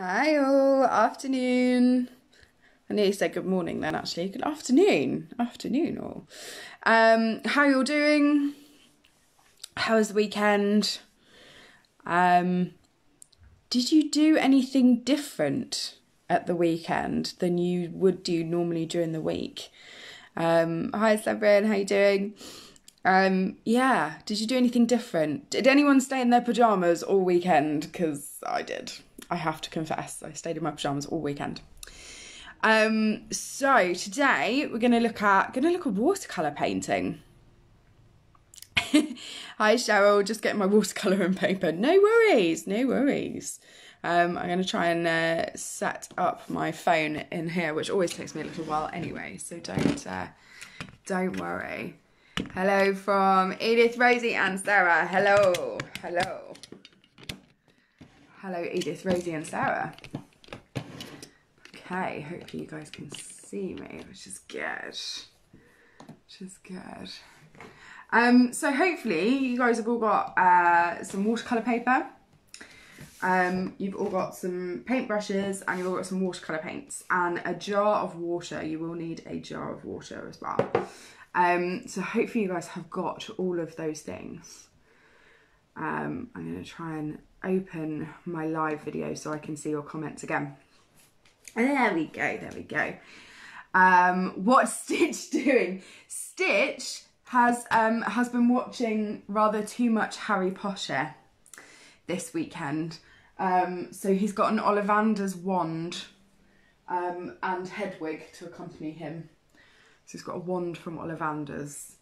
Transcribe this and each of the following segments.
Hi all, afternoon. I nearly said good morning then actually. Good afternoon. Afternoon all. How you all doing? How was the weekend? Did you do anything different at the weekend than you would do normally during the week? Hi Sabrin, how you doing? Yeah, did you do anything different? Did anyone stay in their pyjamas all weekend? Because I did. I have to confess, I stayed in my pyjamas all weekend. So today we're gonna look at watercolour painting. Hi Cheryl, just getting my watercolour and paper. No worries, no worries. I'm gonna try and set up my phone in here, which always takes me a little while anyway. So don't worry. Hello from Edith, Rosie and Sarah. Hello, hello. Hello Edith, Rosie and Sarah. Okay, hopefully you guys can see me, which is good. Which is good. So hopefully you guys have all got some watercolour paper. You've all got some paintbrushes and you've all got some watercolour paints and a jar of water. You will need a jar of water as well. So hopefully you guys have got all of those things. I'm going to try and open my live video so I can see your comments again. There we go, there we go. What's Stitch doing? Stitch has been watching rather too much Harry Potter this weekend. So he's got an Ollivander's wand and Hedwig to accompany him. So he's got a wand from Ollivander's.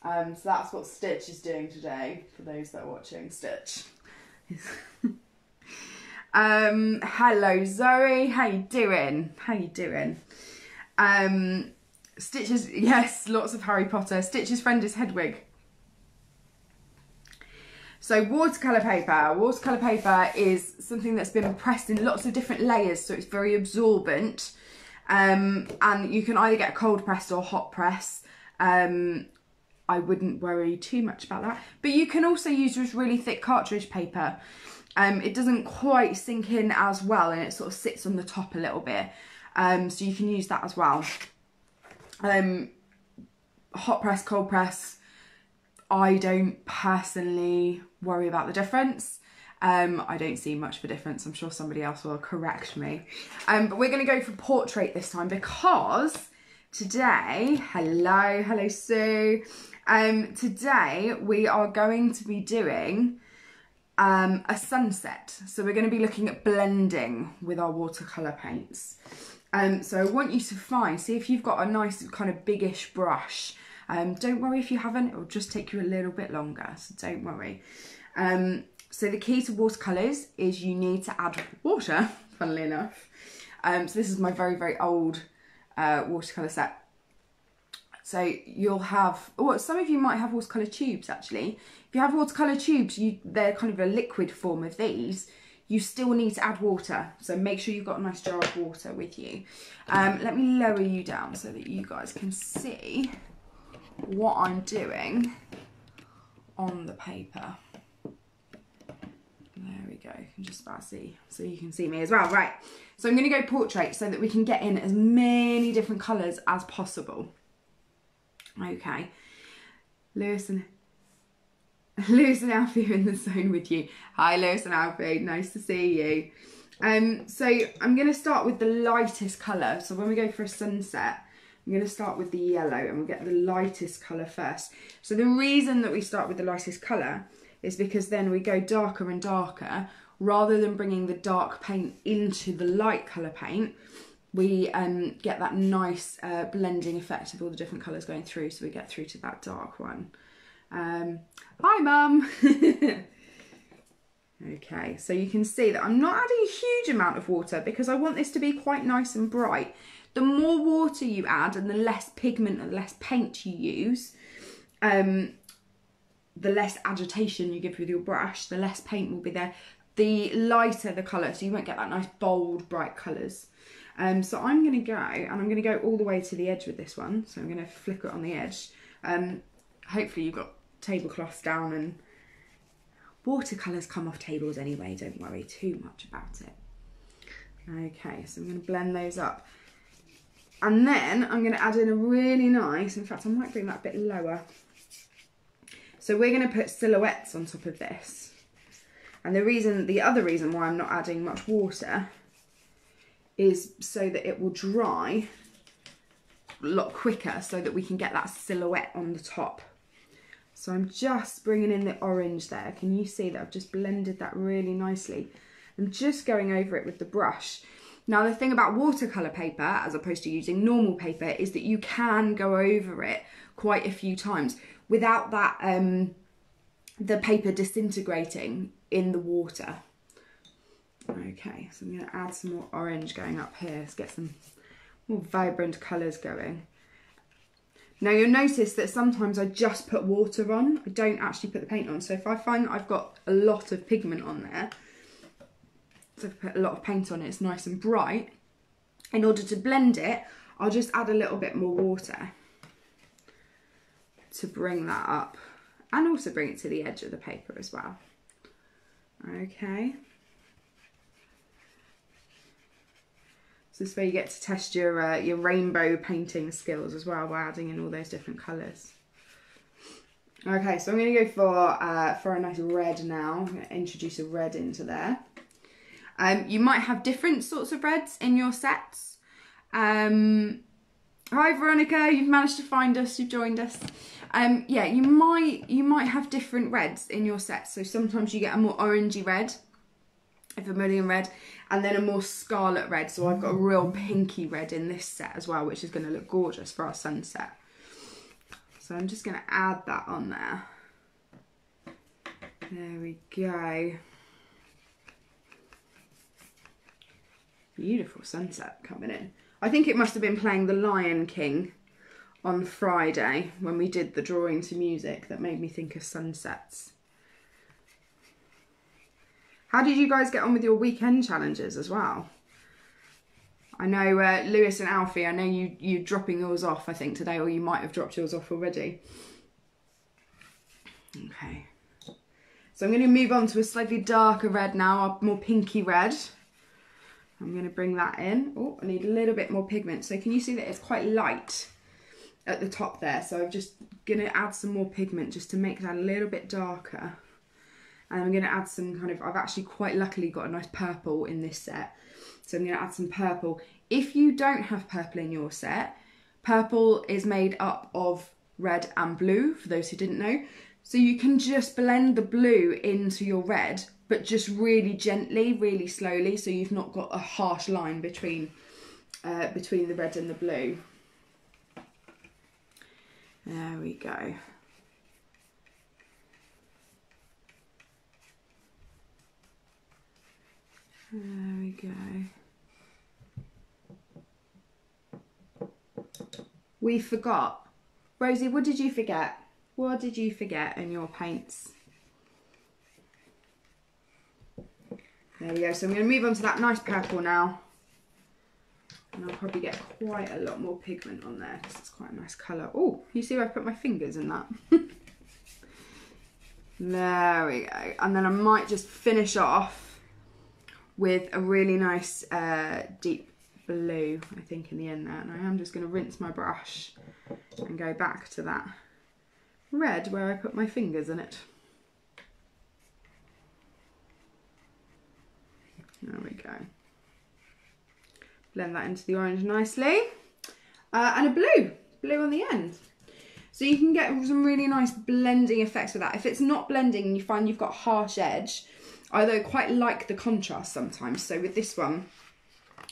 So that's what Stitch is doing today, for those that are watching Stitch. Hello Zoe, how you doing? How you doing? Stitch is, yes, lots of Harry Potter. Stitch's friend is Hedwig. So watercolour paper. Watercolour paper is something that's been pressed in lots of different layers, so it's very absorbent. And you can either get cold pressed or hot press. I wouldn't worry too much about that. But you can also use just really thick cartridge paper. It doesn't quite sink in as well and it sort of sits on the top a little bit. So you can use that as well. Hot press, cold press, I don't personally worry about the difference. I don't see much of a difference. I'm sure somebody else will correct me. But we're going to go for portrait this time because today, hello Sue. Today we are going to be doing a sunset. So we're going to be looking at blending with our watercolour paints. So I want you to see if you've got a nice kind of biggish brush. Don't worry if you haven't, it will just take you a little bit longer, so don't worry. So the key to watercolours is you need to add water, funnily enough. So this is my very, very old watercolour set. So you'll have, well, some of you might have watercolour tubes actually. If you have watercolour tubes, they're kind of a liquid form of these. You still need to add water. So make sure you've got a nice jar of water with you. Let me lower you down so that you guys can see what I'm doing on the paper. There we go, you can just about see, so you can see me as well. Right, so I'm going to go portrait so that we can get in as many different colours as possible. Okay, Lewis and Alfie are in the zone with you. Hi Lewis and Alfie, nice to see you. So I'm going to start with the lightest colour. So when we go for a sunset, I'm going to start with the yellow and we'll get the lightest colour first. So the reason that we start with the lightest colour is because then we go darker and darker. Rather than bringing the dark paint into the light colour paint, we get that nice blending effect of all the different colours going through, so we get through to that dark one. Hi Mum! Okay, so you can see that I'm not adding a huge amount of water because I want this to be quite nice and bright. The more water you add and the less pigment and the less paint you use, the less agitation you give with your brush, the less paint will be there. The lighter the colour, so you won't get that nice bold bright colours. So I'm going to go, and I'm going to go all the way to the edge with this one. So I'm going to flick it on the edge. Hopefully you've got tablecloths down, and watercolours come off tables anyway, don't worry too much about it. Okay, so I'm going to blend those up. And then I'm going to add in a really nice, in fact I might bring that a bit lower. So we're going to put Silhouettes on top of this. And the other reason why I'm not adding much water is so that it will dry a lot quicker so that we can get that silhouette on the top. So I'm just bringing in the orange there. Can you see that I've just blended that really nicely? I'm just going over it with the brush. Now the thing about watercolour paper, as opposed to using normal paper, is that you can go over it quite a few times without that the paper disintegrating in the water. Okay, so I'm going to add some more orange going up here. Let's get some more vibrant colours going. Now you'll notice that sometimes I just put water on. I don't actually put the paint on. So if I find that I've got a lot of pigment on there, so I've put a lot of paint on it, it's nice and bright. In order to blend it, I'll just add a little bit more water to bring that up and also bring it to the edge of the paper as well. Okay. So this way you get to test your rainbow painting skills as well by adding in all those different colours. Okay, so I'm going to go for a nice red now. I'm going to introduce a red into there. You might have different sorts of reds in your sets. Hi Veronica, you've managed to find us, you've joined us. Yeah, you might have different reds in your sets. So sometimes you get a more orangey red, a vermilion red, and then a more scarlet red. So I've got a real pinky red in this set as well, which is going to look gorgeous for our sunset. So I'm just going to add that on there. There we go. Beautiful sunset coming in. I think it must have been playing The Lion King on Friday when we did the drawing to music that made me think of sunsets. How did you guys get on with your weekend challenges as well? I know Lewis and Alfie, I know you're dropping yours off I think today, or you might have dropped yours off already. Okay. So I'm going to move on to a slightly darker red now, a more pinky red. I'm going to bring that in. Oh, I need a little bit more pigment. So can you see that it's quite light at the top there? So I'm just going to add some more pigment just to make that a little bit darker. And I'm going to add some kind of, I've actually quite luckily got a nice purple in this set. So I'm going to add some purple. If you don't have purple in your set, purple is made up of red and blue, for those who didn't know. So you can just blend the blue into your red, but just really gently, really slowly, so you've not got a harsh line between the red and the blue. There we go. There we go. We forgot. Rosie, what did you forget? What did you forget in your paints? There we go. So I'm going to move on to that nice purple now. And I'll probably get quite a lot more pigment on there because it's quite a nice colour. Oh, you see where I put my fingers in that? There we go. And then I might just finish off with a really nice deep blue, I think, in the end there. And I am just going to rinse my brush and go back to that red where I put my fingers in it. There we go. Blend that into the orange nicely. And a blue on the end. So you can get some really nice blending effects with that. If it's not blending and you find you've got harsh edge, I quite like the contrast sometimes. So with this one, I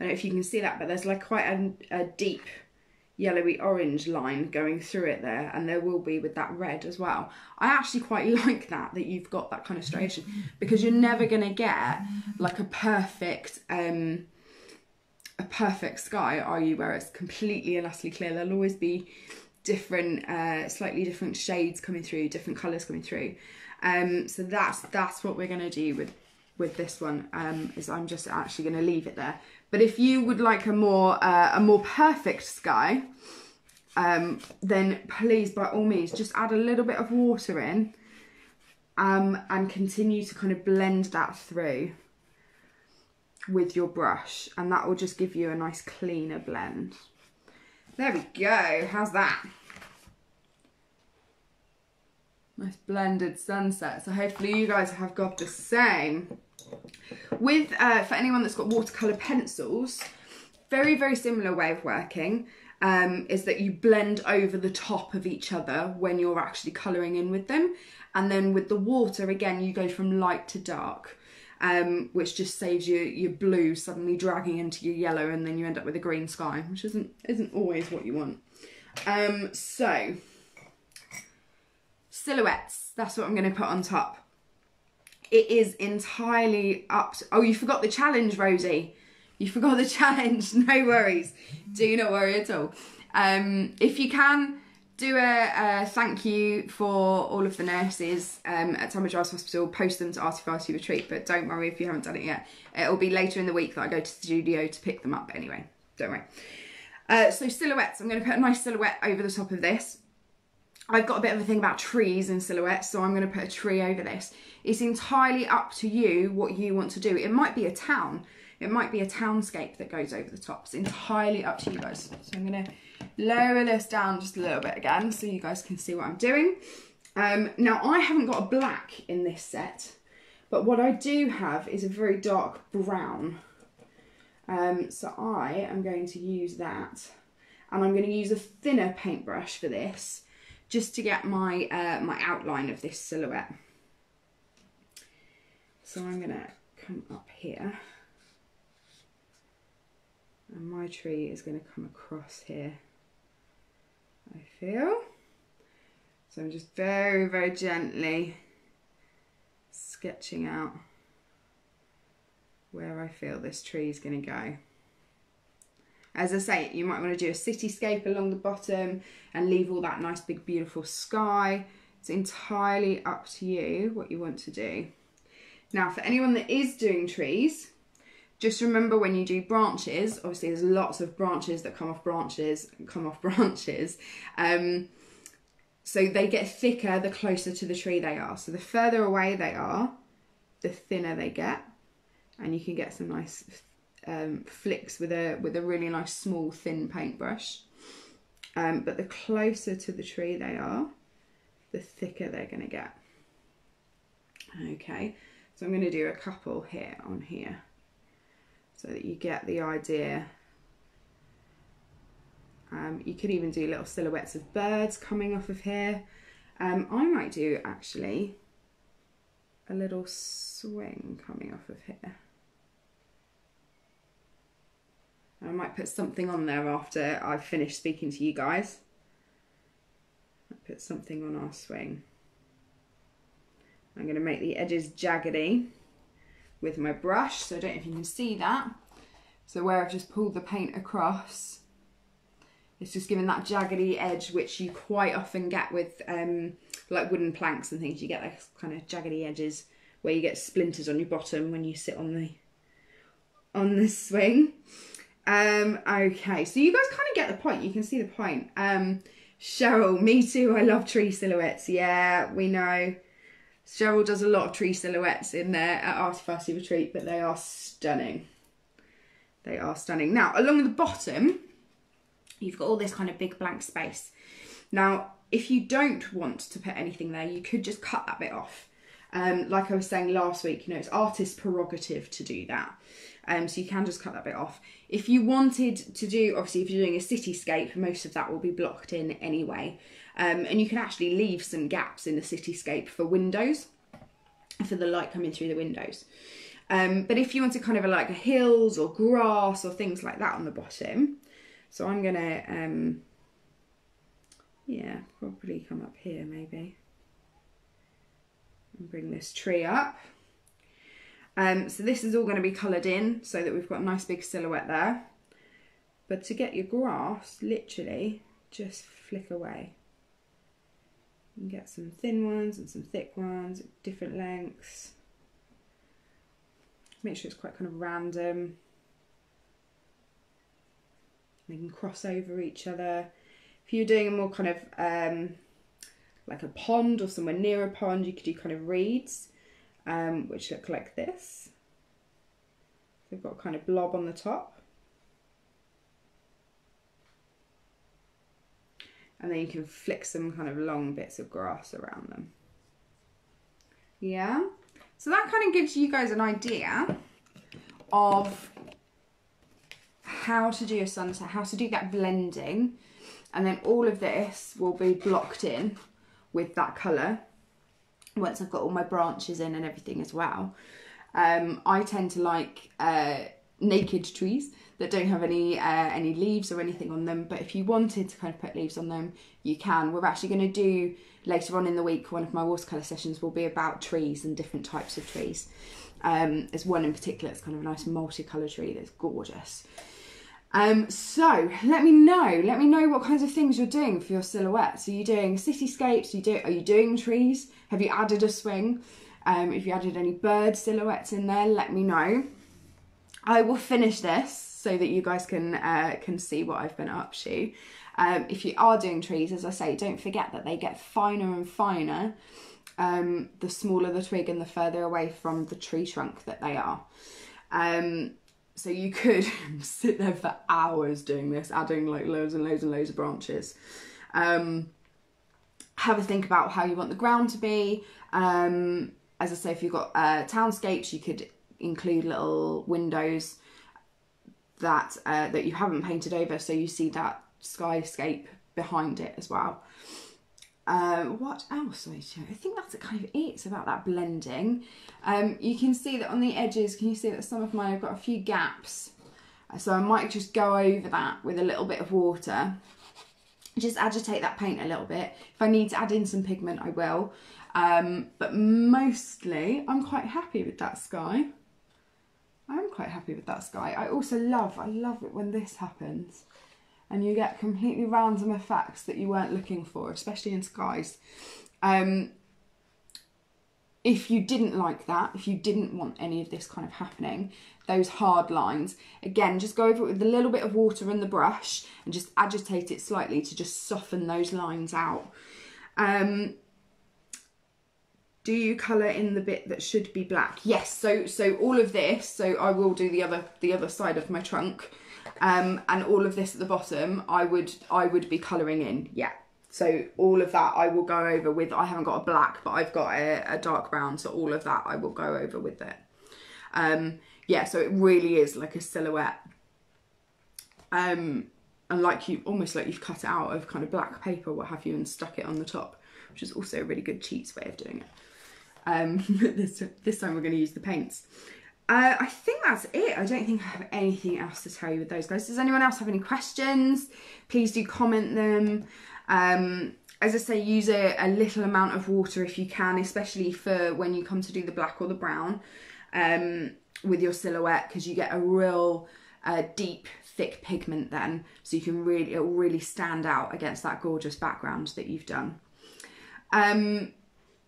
don't know if you can see that, but there's like quite a deep yellowy orange line going through it there, and there will be with that red as well. I actually quite like that you've got that kind of striation, because you're never going to get like a perfect sky, are you, where it's completely and utterly clear. There'll always be different slightly different shades coming through, different colours coming through. So that's what we're going to do with this one, is I'm just actually going to leave it there. But if you would like a more perfect sky, then please, by all means, just add a little bit of water in, and continue to kind of blend that through. with your brush, and that will just give you a nice cleaner blend. There we go. How's that? Nice blended sunset. So hopefully you guys have got the same. With for anyone that's got watercolour pencils, very, very similar way of working is that you blend over the top of each other when you're actually colouring in with them. And then with the water, again, you go from light to dark, which just saves your blue suddenly dragging into your yellow, and then you end up with a green sky, which isn't always what you want. So, Silhouettes, that's what I'm going to put on top. It is entirely up to... Oh, you forgot the challenge, Rosie. You forgot the challenge. No worries. Do not worry at all. If you can, do a thank you for all of the nurses at Tunbridge Wells Hospital. Post them to Arty Farty Retreat, but don't worry if you haven't done it yet. It'll be later in the week that I go to the studio to pick them up anyway. Don't worry. So Silhouettes. I'm going to put a nice silhouette over the top of this. I've got a bit of a thing about trees and silhouettes, so I'm going to put a tree over this. It's entirely up to you what you want to do. It might be a town. It might be a townscape that goes over the top. It's entirely up to you guys. So I'm going to lower this down just a little bit again so you guys can see what I'm doing. Now, I haven't got a black in this set, but what I do have is a very dark brown. So I am going to use that, and I'm going to use a thinner paintbrush for this, just to get my my outline of this silhouette. So I'm going to come up here, and my tree is going to come across here, I feel. So I'm just very, very gently sketching out where I feel this tree is going to go. As I say, you might want to do a cityscape along the bottom and leave all that nice big beautiful sky. It's entirely up to you what you want to do. Now, for anyone that is doing trees, just remember when you do branches, obviously there's lots of branches that come off branches and come off branches. So they get thicker the closer to the tree they are. So the further away they are, the thinner they get. And you can get some nice flicks with a really nice small thin paintbrush, but the closer to the tree they are, the thicker they're going to get. Okay, so I'm going to do a couple here on here so that you get the idea. You could even do little silhouettes of birds coming off of here. I might do actually a little swing coming off of here. I might put something on there after I've finished speaking to you guys. I'll put something on our swing. I'm going to make the edges jaggedy with my brush, so I don't know if you can see that. So where I've just pulled the paint across, it's just giving that jaggedy edge, which you quite often get with like wooden planks and things. You get those kind of jaggedy edges where you get splinters on your bottom when you sit on the swing. Okay, so you guys kind of get the point. You can see the point. Cheryl, me too. I love tree silhouettes. Yeah, we know. Cheryl does a lot of tree silhouettes in there at Arty Farty Retreat, but they are stunning. They are stunning. Now, along the bottom, you've got all this kind of big blank space. Now, if you don't want to put anything there, you could just cut that bit off. Like I was saying last week, you know, it's artist's prerogative to do that. So you can just cut that bit off. If you wanted to do, obviously if you're doing a cityscape, most of that will be blocked in anyway. And you can actually leave some gaps in the cityscape for windows, for the light coming through the windows. But if you wanted kind of like a hills or grass or things like that on the bottom, so I'm gonna, yeah, probably come up here maybe. And bring this tree up. So this is all going to be coloured in so that we've got a nice big silhouette there. But to get your grass, literally just flick away. You can get some thin ones and some thick ones, different lengths. Make sure it's quite kind of random. They can cross over each other. If you're doing a more kind of like a pond or somewhere near a pond, you could do kind of reeds, which look like this. They've got a kind of blob on the top. And then you can flick some kind of long bits of grass around them. Yeah, so that kind of gives you guys an idea of how to do a sunset, how to do that blending, and then all of this will be blocked in with that colour once I've got all my branches in and everything as well. I tend to like naked trees that don't have any leaves or anything on them, but if you wanted to kind of put leaves on them, you can. We're actually going to do later on in the week, one of my watercolour sessions will be about trees and different types of trees. There's one in particular, it's kind of a nice multicolour tree that's gorgeous. So let me know what kinds of things you're doing for your silhouettes. Are you doing cityscapes? Are you doing trees? Have you added a swing? If you added any bird silhouettes in there, let me know. I will finish this so that you guys can see what I've been up to. If you are doing trees, as I say, don't forget that they get finer and finer the smaller the twig and the further away from the tree trunk that they are. So you could sit there for hours doing this, adding like loads and loads and loads of branches. Have a think about how you want the ground to be. As I say, if you've got townscapes, you could include little windows that that you haven't painted over, so you see that skyscape behind it as well. What else? I think that's kind of it. It's about that blending. You can see that on the edges, can you see that some of mine have got a few gaps? So I might just go over that with a little bit of water. Just agitate that paint a little bit. If I need to add in some pigment, I will. But mostly, I'm quite happy with that sky. I'm quite happy with that sky. I also love it when this happens and you get completely random effects that you weren't looking for, especially in skies. If you didn't like that, if you didn't want any of this kind of happening, those hard lines, again, just go over it with a little bit of water and the brush and just agitate it slightly to just soften those lines out. Do you colour in the bit that should be black? Yes, so all of this, so I will do the other side of my trunk, and all of this at the bottom, I would be colouring in, yeah. So all of that I will go over with, I haven't got a black, but I've got a dark brown, so all of that I will go over with it. Yeah, so it really is like a silhouette. And like almost like you've cut it out of kind of black paper, what have you, and stuck it on the top, which is also a really good cheats way of doing it. This time we're going to use the paints. I think that's it. I don't think I have anything else to tell you with those guys. Does anyone else have any questions? Please do comment them. As I say, use a little amount of water if you can, especially for when you come to do the black or the brown with your silhouette, because you get a real deep, thick pigment then, so you can it'll really stand out against that gorgeous background that you've done.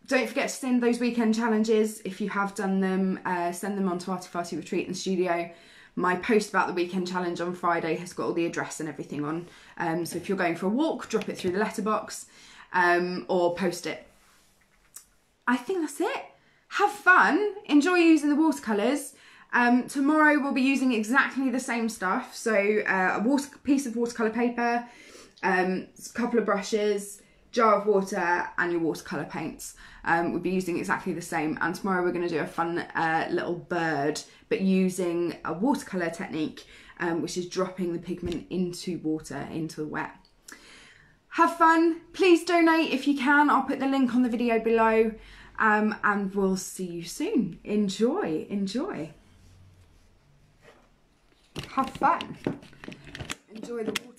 Don't forget to send those weekend challenges. If you have done them, send them on to Arty Farty Retreat and Studio. My post about the weekend challenge on Friday has got all the address and everything on. So if you're going for a walk, drop it through the letterbox or post it. I think that's it. Have fun. Enjoy using the watercolours. Tomorrow we'll be using exactly the same stuff. So a piece of watercolour paper, a couple of brushes, jar of water and your watercolour paints. We'll be using exactly the same, and tomorrow we're going to do a fun little bird, but using a watercolour technique, which is dropping the pigment into water, into the wet. Have fun, please donate if you can, I'll put the link on the video below, and we'll see you soon. Enjoy, enjoy. Have fun. Enjoy the water.